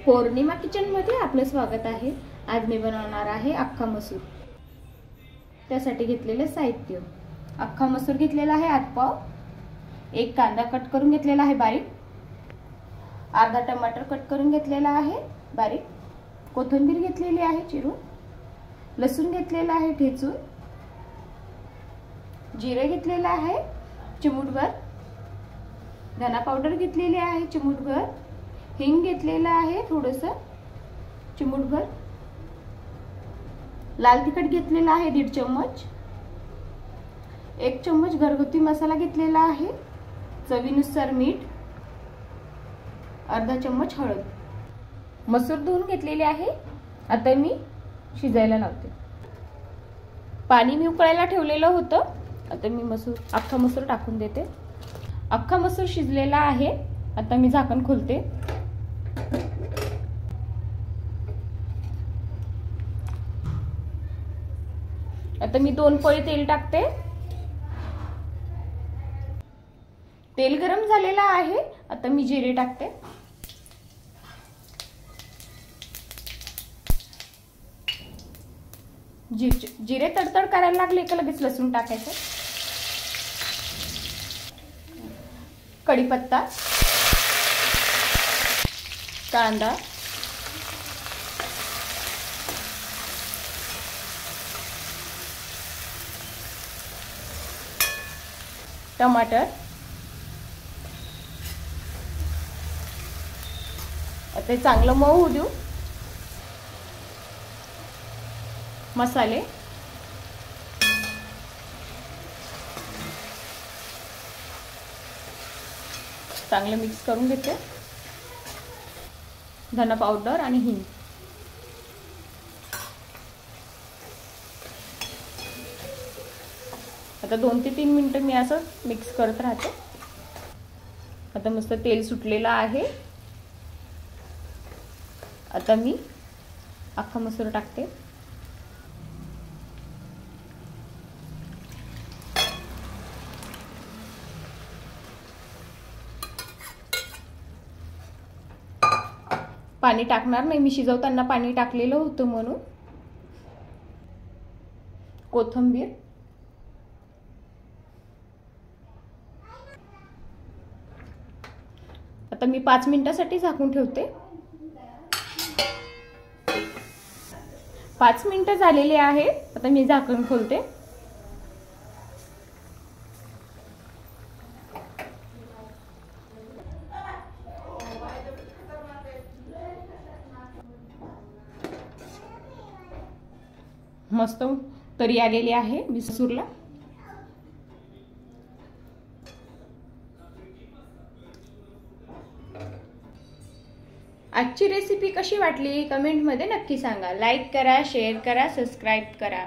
पौर्णिमा किचनमध्ये आपलं स्वागत आहे। आज मी बनवणार आहे अख्खा मसूर। त्यासाठी घेतलेले साहित्य: अख्खा मसूर घेतलेला आहे आधपाव, एक कांदा कट करून घेतलेला आहे बारीक, अर्धा टमाटर कट करून घेतलेला आहे बारीक, कोथिंबीर घेतलेली आहे चिरून, लसूण घेतलेला आहे ठेचून, जिरे घेतलेला आहे चिमूटभर, धना पावडर घेतलेली आहे चिमूटभर, हिंग घेतलेला आहे थोडंसं चिमूटभर, लाल तिखट घेतलेला आहे 1.5 चम्मच, 1 चम्मच घरगुती मसाला घेतलेला आहे, चवीनुसार मीठ, अर्धा चम्मच हळद। मसूर धुवून घेतलेले आहे। आता मी शिजायला लावते। पाणी मी उकळायला ठेवलेलं होतं। आता मी अख्खा मसूर टाकून देते। अख्खा मसूर शिजलेला आहे। आता मी झाकण खोलते। आता मी 2 पळी तेल टाकते। तेल गरम झालेला आहे। आता मी जिरे टाकते। जिरे तडतड करायला लागले की लगेच लसूण टाकायचं। कढीपत्ता, कांदा, टमाटर, आता चांगलं मऊ होऊ देऊ। मसाले, चांगलं मिक्स करून घेते। धना पावडर आणि हिंग, आता 2 ते 3 मिनिटं मी असं मिक्स करत राहते। आता मस्त तेल सुटलेलं आहे। आता मी अख्खा मसूर टाकते। पाणी टाकणार नाही, मी शिजवताना पाणी टाकलेलं होतं म्हणून। कोथिंबीर, आता मी 5 मिनिटांसाठी झाकून ठेवते। 5 मिनिटं झालेली आहे। आता मी झाकण खोलते। मस्त तरी आलेली आहे मसूरला। आजची रेसिपी कशी वाटली कमेंट मध्ये नक्की सांगा। लाईक करा, शेअर करा, सबस्क्राइब करा।